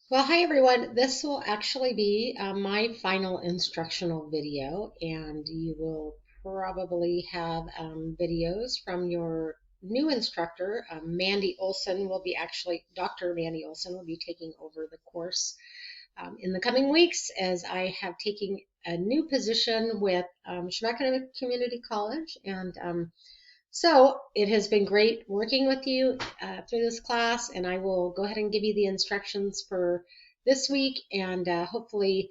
Well, hi everyone. This will actually be my final instructional video, and you will probably have videos from your new instructor. Mandy Olson will be Dr. Mandy Olson will be taking over the course in the coming weeks as I have taken a new position with Chemeketa Community College, and so it has been great working with you through this class, and I will go ahead and give you the instructions for this week and hopefully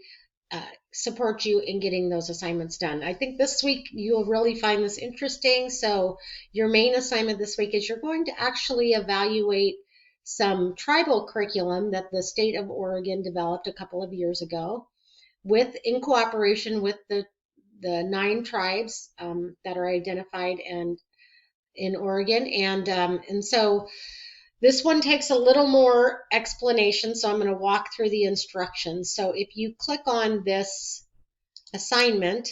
support you in getting those assignments done. I think this week you'll really find this interesting. So your main assignment this week is you're going to actually evaluate some tribal curriculum that the state of Oregon developed a couple of years ago in cooperation with the 9 tribes that are identified and in Oregon, and so this one takes a little more explanation. So I'm going to walk through the instructions. So if you click on this assignment,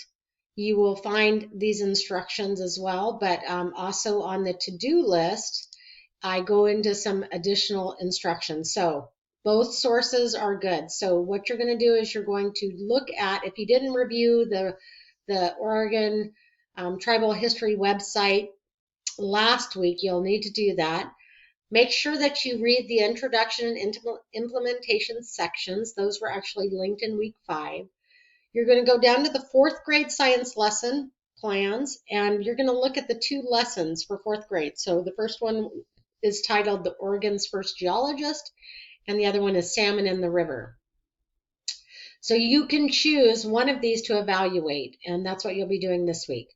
you will find these instructions as well. But also on the to-do list, I go into some additional instructions. So both sources are good. So what you're going to do is you're going to look at, if you didn't review the Oregon Tribal History website last week, you'll need to do that. Make sure that you read the introduction and implementation sections. Those were actually linked in week 5. You're going to go down to the 4th grade science lesson plans, and you're going to look at the 2 lessons for 4th grade. So the first one is titled The Oregon's First Geologist, and the other one is Salmon in the River. So you can choose one of these to evaluate, and that's what you'll be doing this week.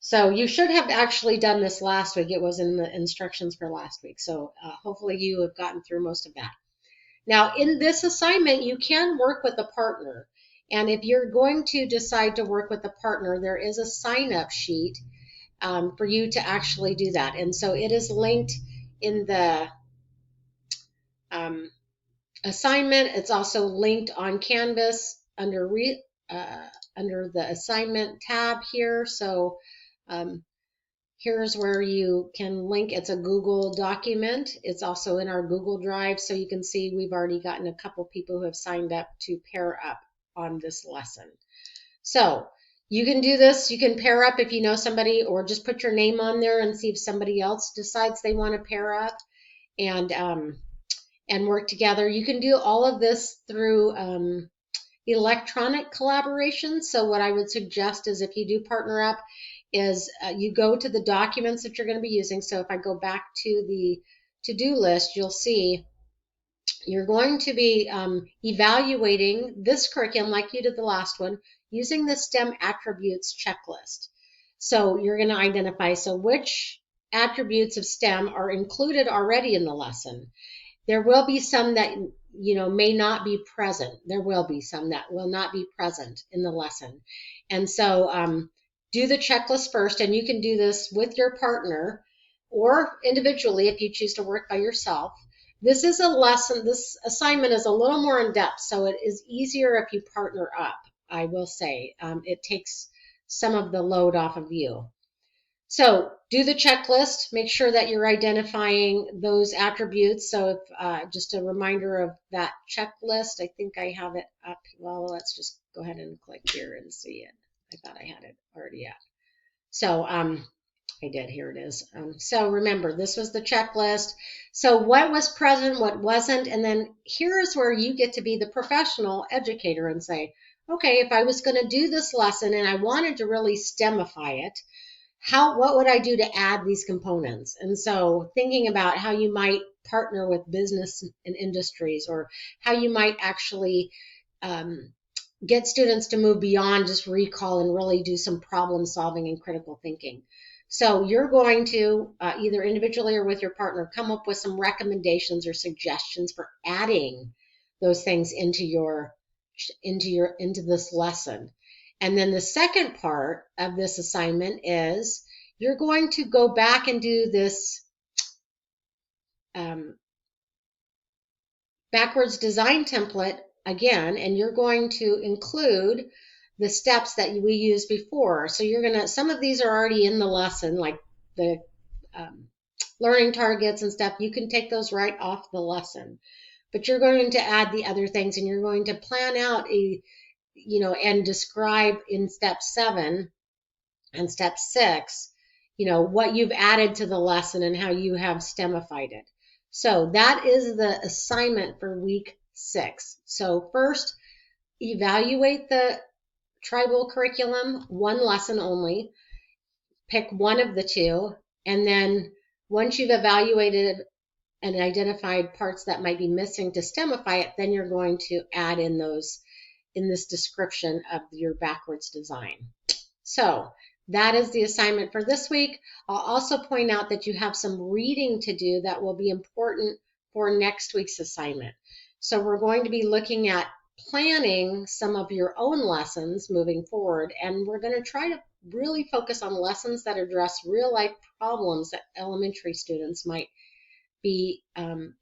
So you should have actually done this last week. It was in the instructions for last week. So hopefully you have gotten through most of that. Now, in this assignment, you can work with a partner. And if you're going to decide to work with a partner, there is a sign-up sheet for you to actually do that. And so it is linked in the assignment. It's also linked on Canvas under the assignment tab here. So here's where you can link. It's a Google document. It's also in our Google Drive. So you can see we've already gotten a couple people who have signed up to pair up on this lesson. So you can do this. You can pair up if you know somebody, or just put your name on there and see if somebody else decides they want to pair up and work together. You can do all of this through electronic collaboration. So what I would suggest is if you do partner up, is you go to the documents that you're going to be using. So if I go back to the to-do list, you'll see you're going to be evaluating this curriculum like you did the last one using the STEM attributes checklist. So you're going to identify which attributes of STEM are included already in the lesson. There will be some that may not be present. There will be some that will not be present in the lesson. And so do the checklist first, and you can do this with your partner or individually if you choose to work by yourself. This is a lesson, this assignment is a little more in depth, so it is easier if you partner up, I will say. It takes some of the load off of you. So do the checklist, make sure that you're identifying those attributes. So if just a reminder of that checklist, I think I have it up. Well, let's just go ahead and click here and see it. I thought I had it already up. So I did, here it is. So remember, this was the checklist. So what was present, what wasn't, and then here is where you get to be the professional educator and say, okay, if I was going to do this lesson and I wanted to really STEMify it, what would I do to add these components? And so thinking about how you might partner with business and industries, or how you might actually get students to move beyond just recall and really do some problem solving and critical thinking. So you're going to either individually or with your partner come up with some recommendations or suggestions for adding those things into this lesson. And then the second part of this assignment is you're going to go back and do this backwards design template again, and you're going to include the steps that we used before. So some of these are already in the lesson, like the learning targets and stuff. You can take those right off the lesson. but you're going to add the other things, and you're going to plan out and describe in step 7 and step 6, what you've added to the lesson and how you have STEMified it. So that is the assignment for week 6. So first, evaluate the tribal curriculum, one lesson only. Pick one of the two, and then once you've evaluated and identified parts that might be missing to STEMify it, then you're going to add in those in this description of your backwards design. So that is the assignment for this week. I'll also point out that you have some reading to do that will be important for next week's assignment. So we're going to be looking at planning some of your own lessons moving forward, and we're going to try to really focus on lessons that address real life problems that elementary students might be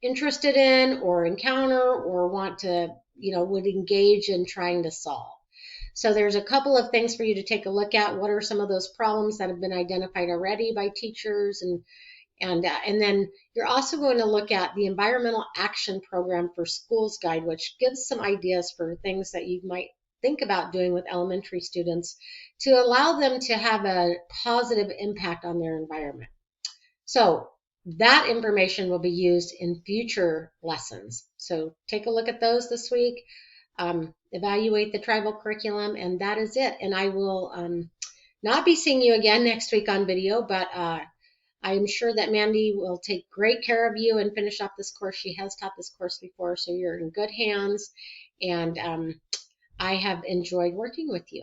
interested in or encounter or want to, would engage in trying to solve. So there's a couple of things for you to take a look at. What are some of those problems that have been identified already by teachers? And then you're also going to look at the Environmental Action Program for Schools Guide, which gives some ideas for things that you might think about doing with elementary students to allow them to have a positive impact on their environment. So that information will be used in future lessons. So take a look at those this week. Evaluate the tribal curriculum, and that is it. And I will not be seeing you again next week on video, but I am sure that Mandy will take great care of you and finish up this course. She has taught this course before, so you're in good hands, and I have enjoyed working with you.